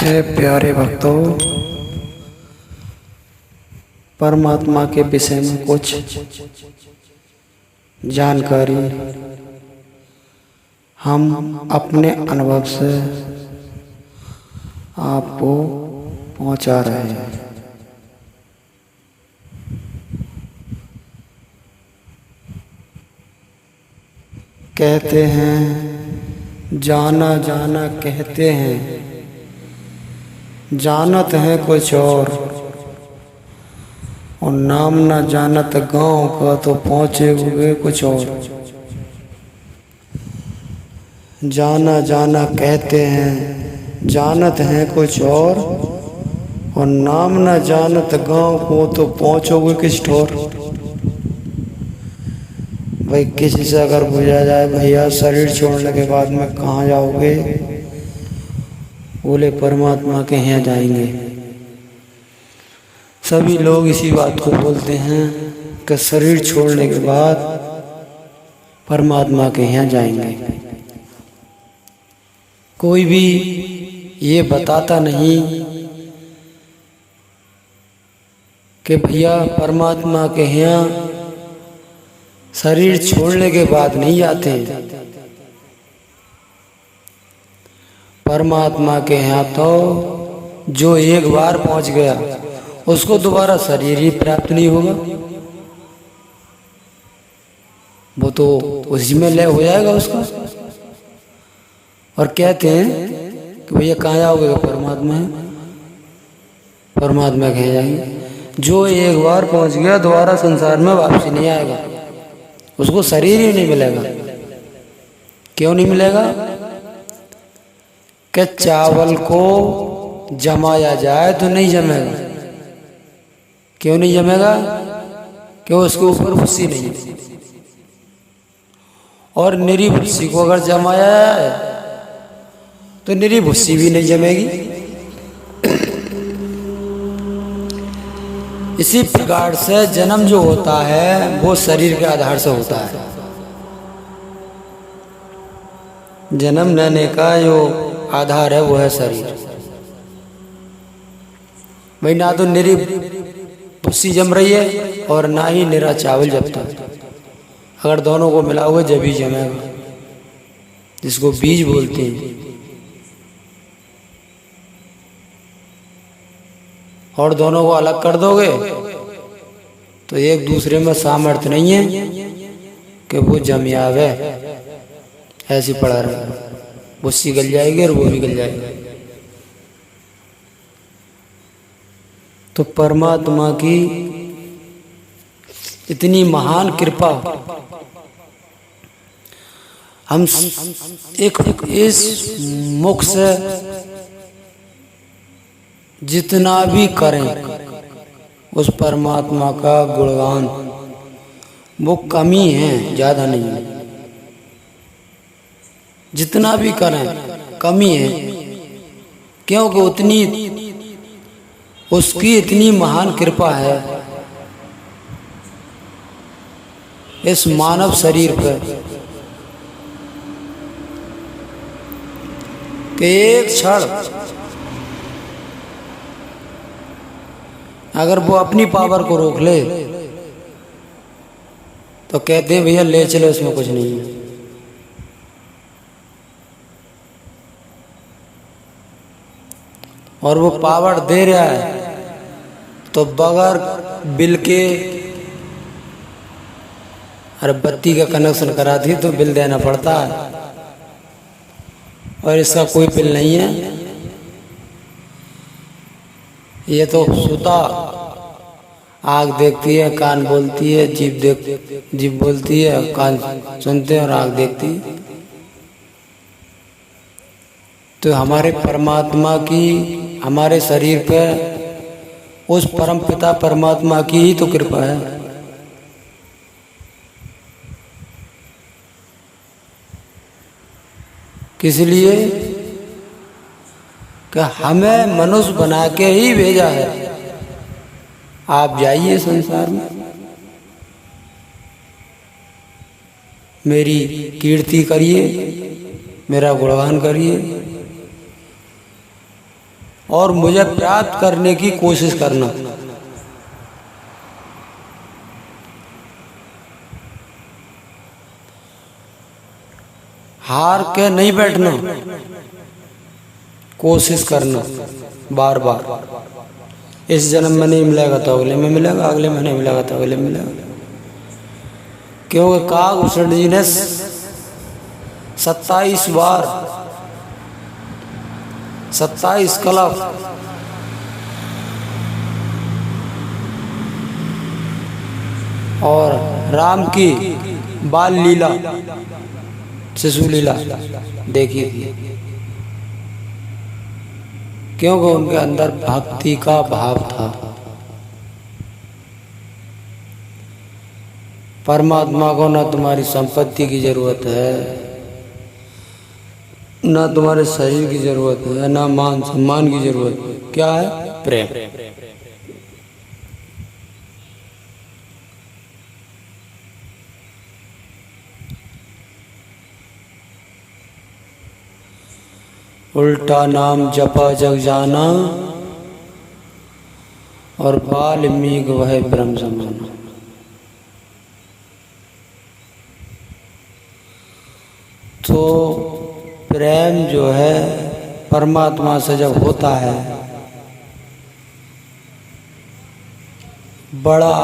नमस्ते प्यारे भक्तों। परमात्मा के विषय में कुछ जानकारी हम अपने अनुभव से आपको पहुंचा रहे हैं। कहते हैं जाना जाना कहते हैं, जानत है कुछ और नाम न जानत गांव का तो पहुंचे हुए कुछ और। जाना जाना कहते हैं, जानत हैं कुछ और नाम न जानत गांव को तो पहुंचोगे किस ठोर। भाई किसी से अगर पूछा जाए भैया शरीर छोड़ने के बाद में कहाँ जाओगे, बोले परमात्मा के यहाँ जाएंगे। सभी लोग इसी बात को बोलते हैं कि शरीर छोड़ने के बाद परमात्मा के यहाँ जाएंगे। कोई भी ये बताता नहीं कि भैया परमात्मा के यहाँ शरीर छोड़ने के बाद नहीं जाते। परमात्मा के यहाँ तो जो एक बार पहुंच गया उसको दोबारा शरीर ही प्राप्त नहीं होगा, वो तो उसी में लय हो जाएगा उसका। और कहते हैं कि भैया कहाँ जाओगे, परमात्मा है, परमात्मा कहाँ जाएंगे। जो एक बार पहुंच गया दोबारा संसार में वापसी नहीं आएगा, उसको शरीर ही नहीं मिलेगा। क्यों नहीं मिलेगा? कि चावल को जमाया जाए तो नहीं जमेगा। क्यों नहीं जमेगा? कि उसके ऊपर भूसी नहीं है। और निरी भूसी को अगर जमाया जाए तो निरी भूसी भी नहीं जमेगी। इसी प्रकार से जन्म जो होता है वो शरीर के आधार से होता है। जन्म लेने का जो आधार है वो है शरीर। भाई ना तो निरी भूसी जम रही है और ना ही निरा चावल जमता है। अगर दोनों को मिलाओगे जब ही जमेगा, जिसको बीज बोलते हैं। और दोनों को अलग कर दोगे तो एक दूसरे में सामर्थ्य नहीं है कि वो जम आवे, ऐसी पड़ा रहेगा। भूसी गल जाएगी और वो भी गल जाएगा। तो परमात्मा की इतनी महान कृपा हम एक इस मुख से जितना भी करें उस परमात्मा का गुणगान वो कमी है, ज्यादा नहीं है। जितना भी करें कमी है, क्योंकि उतनी उसकी इतनी महान कृपा है इस मानव शरीर पर कि एक क्षण अगर वो अपनी पावर को रोक ले तो कहते हैं भैया ले चलो, इसमें कुछ नहीं है। और वो पावर दे रहा है तो बगैर बिल के, अरे बत्ती का कनेक्शन करा दी तो बिल देना पड़ता है, और इसका कोई बिल नहीं है। ये तो सुता आँख देखती है, कान बोलती है, जीभ बोलती है, कान सुनते हैं और आँख देखती है। तो हमारे परमात्मा की हमारे शरीर पर उस परम पिता परमात्मा की ही तो कृपा है। किस लिए? कि हमें मनुष्य बना के ही भेजा है। आप जाइए संसार में, मेरी कीर्ति करिए, मेरा गुणगान करिए, और मुझे प्राप्त करने की कोशिश करना। हार के नहीं बैठना, कोशिश करना बार बार। इस जन्म में नहीं मिलेगा तो अगले में मिलेगा, अगले में नहीं मिलेगा तो अगले में मिलेगा। क्योंकि काकभूषण जी ने 27 बार 27 कलश और राम की बाल लीला, शिशु लीला देखी थी। क्योंकि उनके अंदर भक्ति का भाव था। परमात्मा को ना तुम्हारी संपत्ति की जरूरत है, ना तुम्हारे शरीर की जरूरत है, ना मान सम्मान की जरूरत है। क्या है? प्रेम। उल्टा नाम जपा जग जाना और वाल्मीकि वह ब्रह्म समाना। तो प्रेम जो है परमात्मा से जब होता है, बड़ा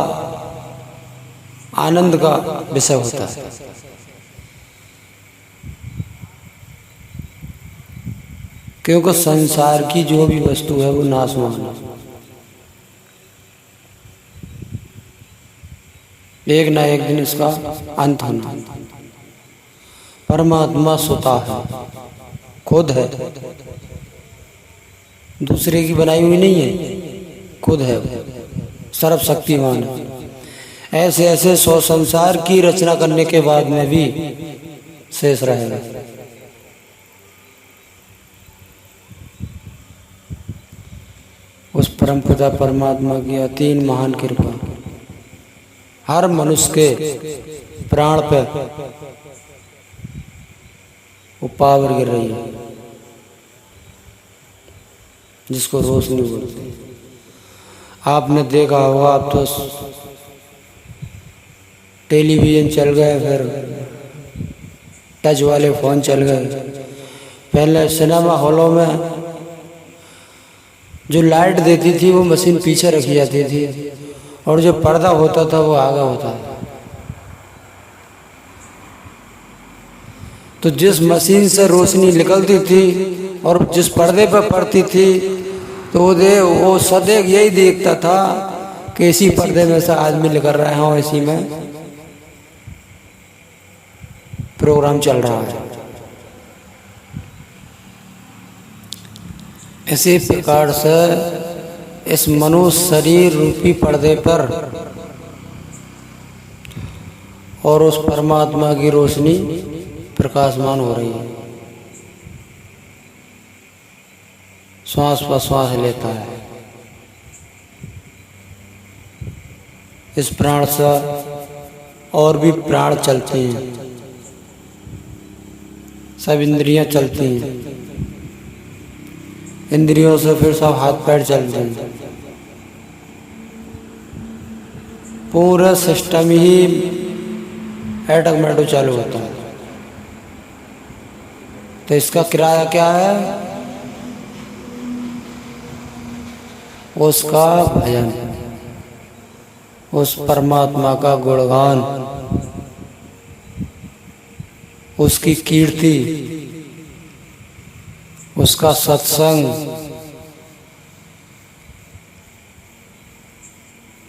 आनंद का विषय होता है। क्योंकि संसार की जो भी वस्तु है वो नाशवान है, एक ना एक दिन इसका अंत होना। परमात्मा स्वतः है, खुद है, दूसरे की बनाई हुई नहीं है, खुद है, सर्वशक्तिमान है। ऐसे ऐसे 100 संसार की रचना करने के बाद में भी शेष रहेगा। उस परमपिता परमात्मा की अतीन महान कृपा हर मनुष्य के प्राण पे वो पावर गिर रही है, जिसको रोशनी बोलते हैं। आपने देखा होगा, आप तो टेलीविजन चल गए, फिर टच वाले फोन चल गए। पहले सिनेमा हॉलों में जो लाइट देती थी वो मशीन पीछे रखी जाती थी, और जो पर्दा होता था वो आगे होता था। तो जिस मशीन से रोशनी निकलती थी और जिस पर्दे पर पड़ती थी, तो वो सदैव यही देखता था कि इसी पर्दे में से आदमी निकल रहे हैं और इसी में प्रोग्राम चल रहा है। इसी प्रकार से इस मनुष्य शरीर रूपी पर्दे पर और उस परमात्मा की रोशनी प्रकाशमान हो रही है। श्वास पर श्वास लेता है। इस प्राण से और भी प्राण चलते हैं, सब इंद्रियां चलती हैं, इंद्रियों से फिर सब हाथ पैर चलते हैं। पूरा सिस्टम ही ऑटोमेटिक चालू होता है। तो इसका किराया क्या है? उसका भजन, उस परमात्मा का गुणगान, उसकी कीर्ति, उसका सत्संग,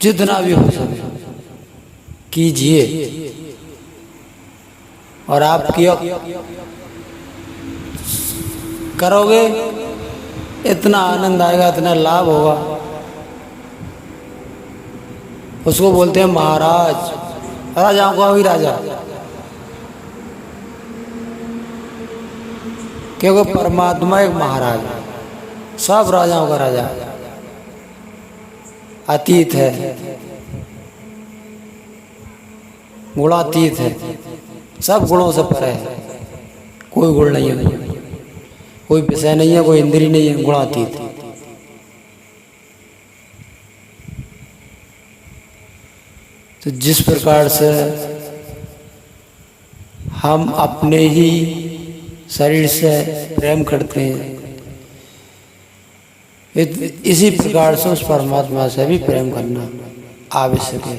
जितना भी हो सके कीजिए। और आप किया करोगे, इतना आनंद आएगा, इतना लाभ होगा। उसको बोलते हैं महाराज, राजाओं का भी राजा, क्योंकि परमात्मा एक महाराज है, सब राजाओं का राजा, अतीत है, गुणातीत है, सब गुणों से परे है। कोई गुण नहीं है, कोई विषय नहीं है, कोई इंद्रिय नहीं है, गुणातीत। तो जिस प्रकार से हम अपने ही शरीर से प्रेम करते हैं, इसी प्रकार से उस परमात्मा से भी प्रेम करना आवश्यक है।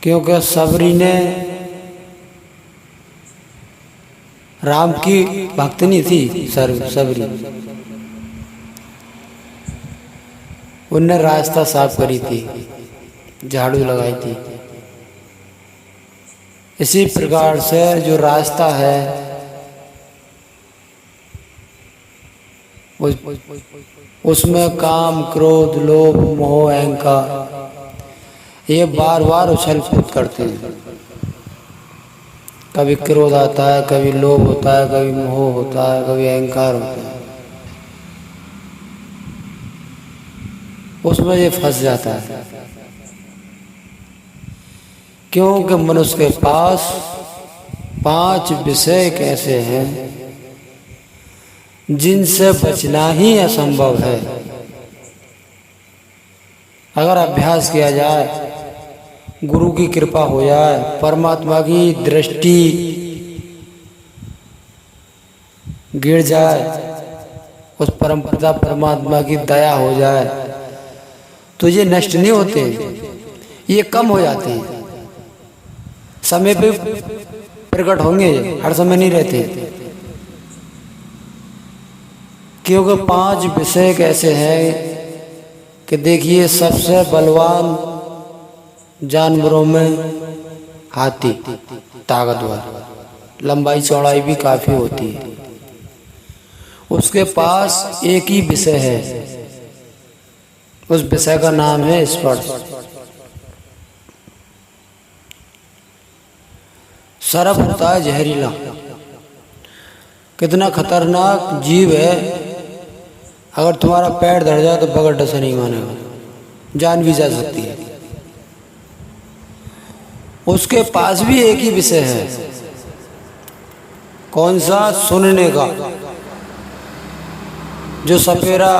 क्योंकि सबरी ने राम की भक्तनी थी। सबरी उनने रास्ता साफ करी थी, झाड़ू लगाई थी। इसी प्रकार से जो रास्ता है उसमें काम, क्रोध, लोभ, मोह, अहंकार ये बार बार उछल कूद करते हैं। कभी क्रोध आता है, कभी लोभ होता है, कभी मोह होता है, कभी अहंकार होता है। उसमें ये फंस जाता है। क्योंकि मनुष्य के पास 5 विषय ऐसे हैं जिनसे बचना ही असंभव है। अगर अभ्यास किया जाए, गुरु की कृपा हो जाए, परमात्मा की दृष्टि गिर जाए, उस परम पिता परमात्मा की दया हो जाए, तो ये नष्ट नहीं होते, ये कम हो जाते हैं। समय पे प्रकट होंगे, हर समय नहीं रहते। क्योंकि 5 विषय ऐसे हैं कि देखिए, सबसे बलवान जानवरों में हाथी, ताकतवर, लंबाई चौड़ाई भी काफी होती है। उसके पास एक ही विषय है, उस विषय का नाम है स्पर्श। सर्प होता है जहरीला, कितना खतरनाक जीव है। अगर तुम्हारा पैर धड़ जाए तो बगैर डसे नहीं मानेगा, जान भी जा सकती है। उसके पास भी एक ही विषय है, कौन सा? सुनने का। जो सपेरा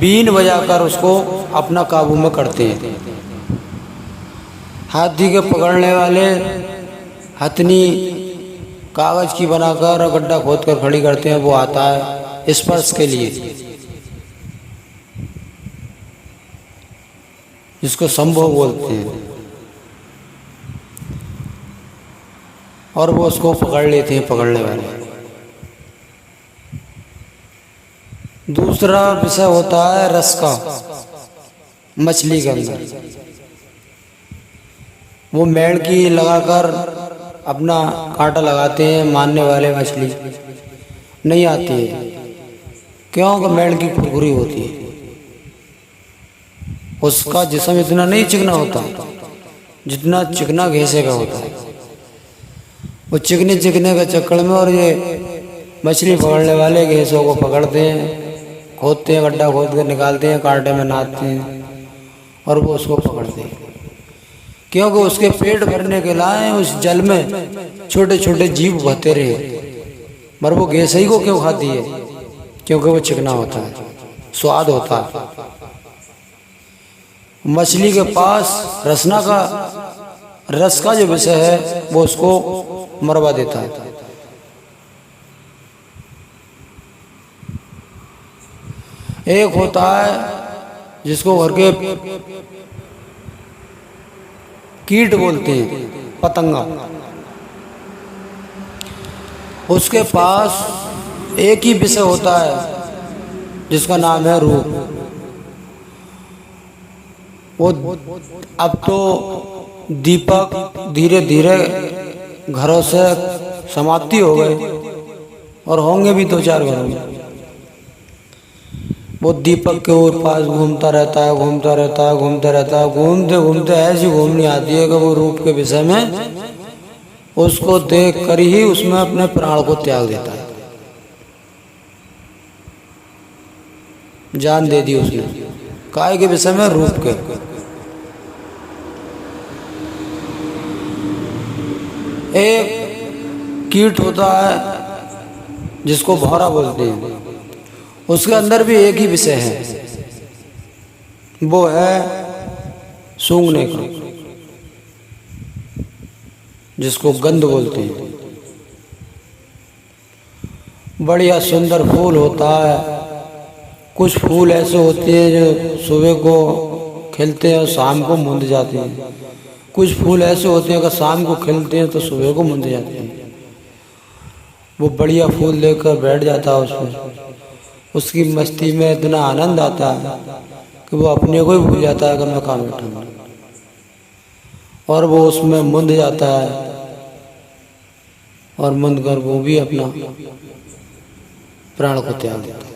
बीन बजाकर उसको अपना काबू में करते हैं। हाथी के पकड़ने वाले हथनी कागज की बनाकर गड्ढा खोदकर खड़ी करते हैं, वो आता है स्पर्श के लिए, जिसको संभोग बोलते हैं, और वो उसको पकड़ लेते हैं, पकड़ने वाले। दूसरा विषय होता है रस का, मछली के अंदर। वो मेड़ की लगाकर अपना कांटा लगाते हैं, मारने वाले मछली नहीं आती है। क्योंकि मेड़ की खुरखुरी होती है, उसका जिस्म इतना नहीं चिकना होता जितना चिकना घेसे का होता है। वो चिकने के चक्कर में, और ये मछली पकड़ने वाले घेसों को पकड़ते हैं, खोदते हैं, गड्ढा खोद कर निकालते हैं, कांटे में नादते हैं, और वो उसको पकड़ते हैं। क्योंकि उसके पेट भरने के लिए उस जल में छोटे छोटे जीव बहते रहे, पर वो घेसे ही को क्यों खाती है? क्योंकि वो चिकना होता है, स्वाद होता है। मछली के पास रस का जो विषय है वो उसको मरवा देता है। एक होता है जिसको घर के कीट बोलते हैं, पतंगा। उसके पास एक ही विषय होता है जिसका नाम है रूप। वो अब तो दीपक धीरे धीरे घरों से समाप्ति हो गए, और होंगे भी 2-4 घरों में। वो दीपक के ऊपर पास घूमता रहता है, घूमते घूमते ऐसी घूमनी आती है कि वो रूप के विषय में उसको देख कर ही उसमें अपने प्राण को त्याग देता है। जान दे दी उसने, काय के विषय में? रूप के। एक कीट होता है जिसको भौरा बोलते हैं, उसके अंदर भी एक ही विषय है, वो है सूंघने का, जिसको गंध बोलते हैं। बढ़िया सुंदर फूल होता है। कुछ फूल ऐसे होते हैं जो सुबह को खिलते हैं और शाम को मुंद जाते हैं। कुछ फूल ऐसे होते हैं कि शाम को खिलते हैं तो सुबह को मुंद जाते हैं। वो बढ़िया फूल लेकर बैठ जाता है उसमें, उसकी मस्ती में इतना आनंद आता है कि वो अपने को ही भूल जाता है कि मैं कहाँ बैठा हूँ, और वो उसमें मुंद जाता है और मुंद कर वो भी अपना प्राण को त्याग देता है।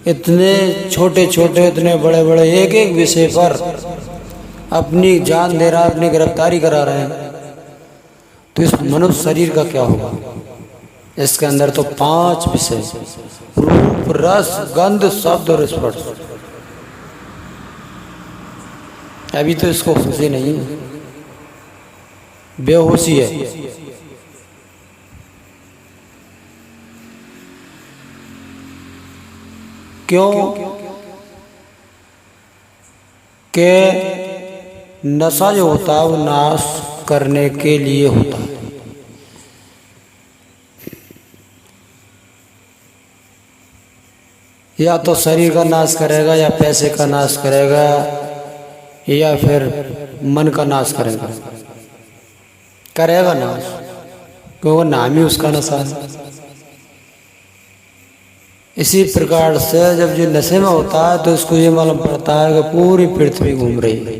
इतने छोटे छोटे इतने बड़े बड़े एक एक विषय पर अपनी जान दे रहा है, अपनी गिरफ्तारी करा रहे हैं, तो इस मनुष्य शरीर का क्या होगा। इसके अंदर तो 5 विषय, रूप रस गंध शब्द और स्पर्श। अभी तो इसको खुशी नहीं है, बेहोशी है। क्यों के नशा जो होता है वो नाश करने के लिए होता है। या तो शरीर का नाश करेगा, या पैसे का नाश करेगा, या फिर मन का नाश करेगा। करेगा नाश, क्योंकि नाम ही उसका नशा है। इसी प्रकार से जब जो नशे में होता है तो इसको ये मालूम पड़ता है कि पूरी पृथ्वी घूम रही है,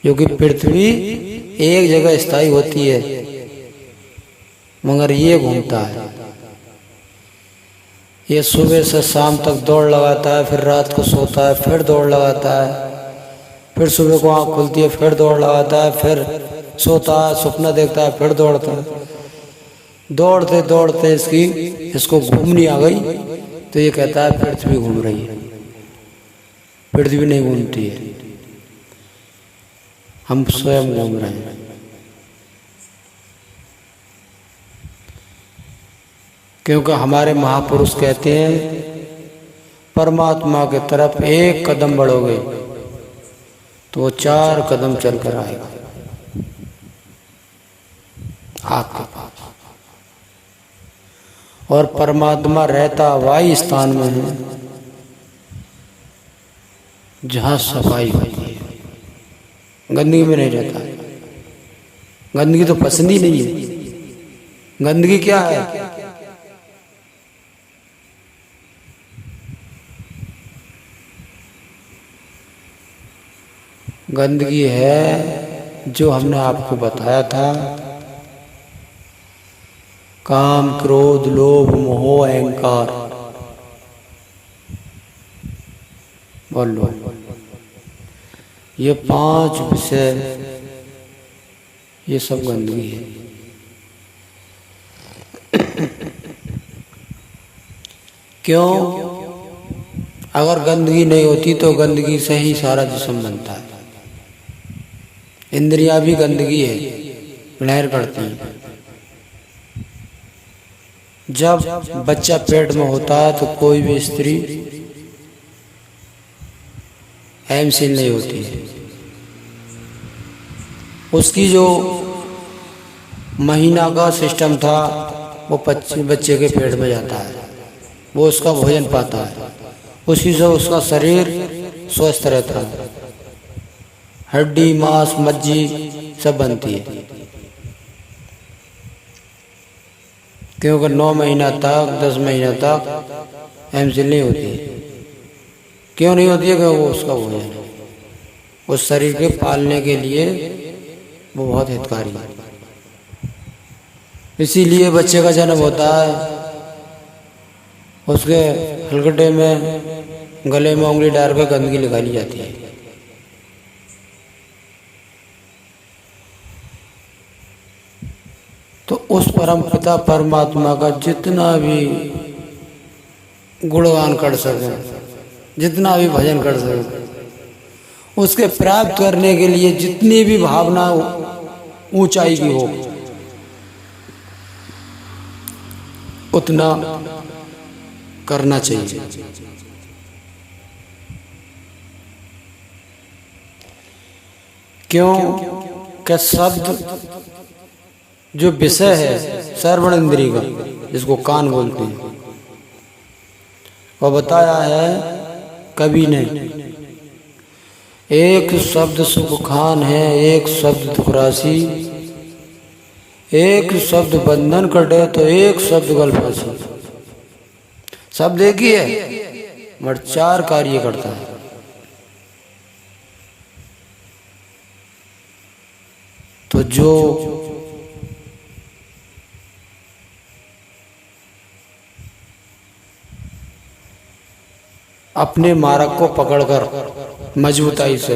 क्योंकि पृथ्वी एक जगह स्थायी होती है, मगर ये घूमता है। ये सुबह से शाम तक दौड़ लगाता है, फिर रात को सोता है, फिर दौड़ लगाता है, फिर सुबह को आँख खुलती है, फिर दौड़ लगाता है, फिर सोता है, सपना देखता है, फिर दौड़ता है। दौड़ते दौड़ते इसको घूमनी आ गई तो ये कहता है पृथ्वी घूम रही है। पृथ्वी नहीं घूमती है, हम स्वयं घूम रहे हैं। क्योंकि हमारे महापुरुष कहते हैं परमात्मा की तरफ एक कदम बढ़ोगे तो वो 4 कदम चलकर आएगा आपके पास। और परमात्मा रहता वायु स्थान में है जहाँ सफाई होती है, गंदगी में नहीं रहता। गंदगी तो पसंद ही नहीं है। गंदगी क्या है? गंदगी है जो हमने आपको बताया था, काम क्रोध लोभ मोह अहंकार। बोलो, ये 5 विषय, ये सब गंदगी है। क्यों? अगर गंदगी नहीं होती तो गंदगी से ही सारा जिस्म बनता है। इंद्रियां भी गंदगी है, लहर करती है। जब बच्चा पेट में होता है तो कोई भी स्त्री हैमशील नहीं होती है। उसकी जो महीना का सिस्टम था वो बच्चे के पेट में जाता है, वो उसका भोजन पाता है, उसी से उसका शरीर स्वस्थ रहता है। हड्डी मांस मज्जी सब बनती है। क्योंकि 9 महीना तक 10 महीना तक हैमशील नहीं होती है। क्यों नहीं होती है? क्योंकि वो उसका भोजन है, उस शरीर के पालने के लिए वो बहुत हितकारी है। इसीलिए बच्चे का जन्म होता है, उसके हलकटे में गले में उंगली डाल कर गंदगी निकाली जाती है। तो उस परम पिता परमात्मा का जितना भी गुणगान कर सके, जितना भी भजन कर सके, उसके प्राप्त करने के लिए जितनी भी भावना ऊंचाई की हो उतना करना चाहिए। क्यों कि शब्द जो विषय है श्रवण इंद्रिय का, जिसको कान बोलते हैं, और बताया है कवि ने, एक शब्द सुख खान है, एक शब्द दुखरासी, एक शब्द बंधन कटे तो एक शब्द गल फांसी। शब्द एक ही है मगर 4 कार्य करता है। तो जो अपने मार्ग को पकड़कर मजबूताई से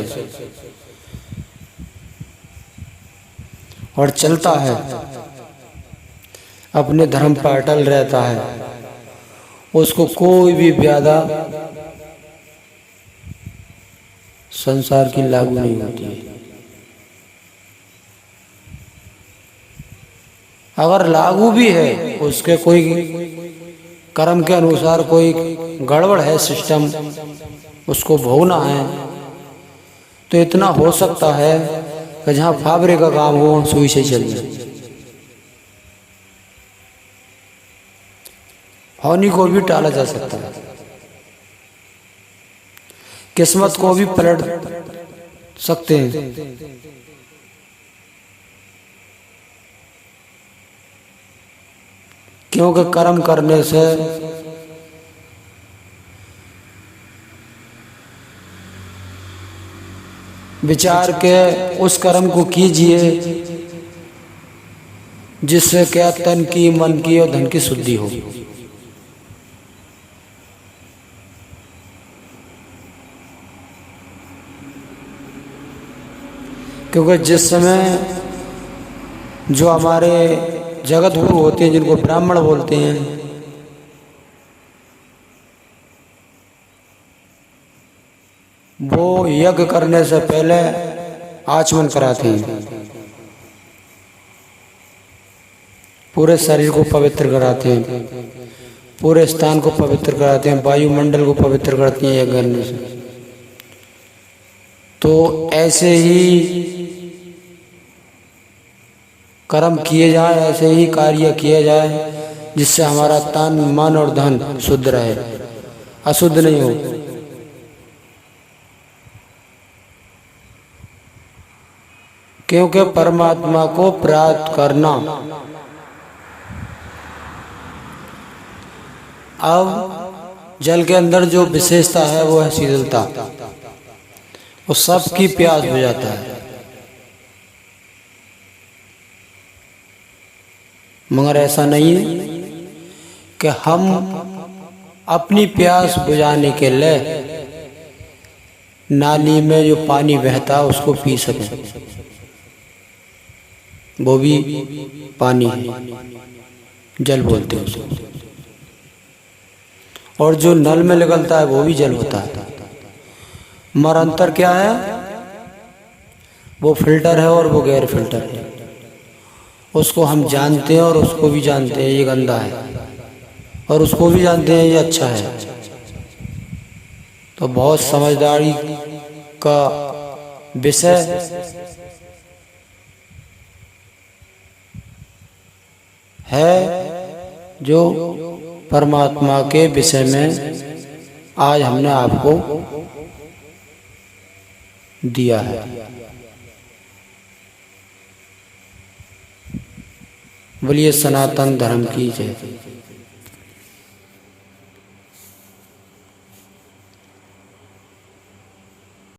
और चलता है, अपने धर्म पर अटल रहता है, उसको कोई भी बाधा संसार की लागू नहीं होती है। अगर लागू भी है, उसके कोई कर्म के अनुसार कोई गड़बड़ है सिस्टम, उसको भोगना है, तो इतना हो सकता है कि जहाँ फावरे का काम हो सुई से चल जाए। हानि को भी टाला जा सकता है, किस्मत को भी पलट सकते हैं। क्योंकि कर्म करने से विचार के उस कर्म को कीजिए जिससे क्या तन की, मन की और धन की शुद्धि हो। क्योंकि जिस समय जो हमारे जगत गुरु होते हैं, जिनको ब्राह्मण बोलते हैं, वो यज्ञ करने से पहले आचमन कराते हैं, पूरे शरीर को पवित्र कराते हैं, पूरे स्थान को पवित्र कराते हैं, वायुमंडल को पवित्र करते हैं यज्ञ करने से। तो ऐसे ही कर्म किए जाए, ऐसे ही कार्य किए जाए जिससे हमारा तन, मन और धन शुद्ध रहे, अशुद्ध नहीं हो। क्योंकि परमात्मा को प्राप्त करना, अब जल के अंदर जो विशेषता है वो है शीतलता, वो सबकी प्यास बुझाता है। मगर ऐसा नहीं है कि हम अपनी प्यास बुझाने के लिए नाली में जो पानी बहता है उसको पी सकें, वो भी पानी है, जल बोलते हैं उसको। और जो नल में निकलता है वो भी जल होता है। मगर अंतर क्या है, वो फिल्टर है और वो गैर फिल्टर है। उसको हम जानते हैं और उसको भी जानते हैं ये गंदा है, और उसको भी जानते हैं ये अच्छा है। तो बहुत समझदारी का विषय है जो परमात्मा के विषय में आज हमने आपको दिया है। बोलिए सनातन धर्म की जय।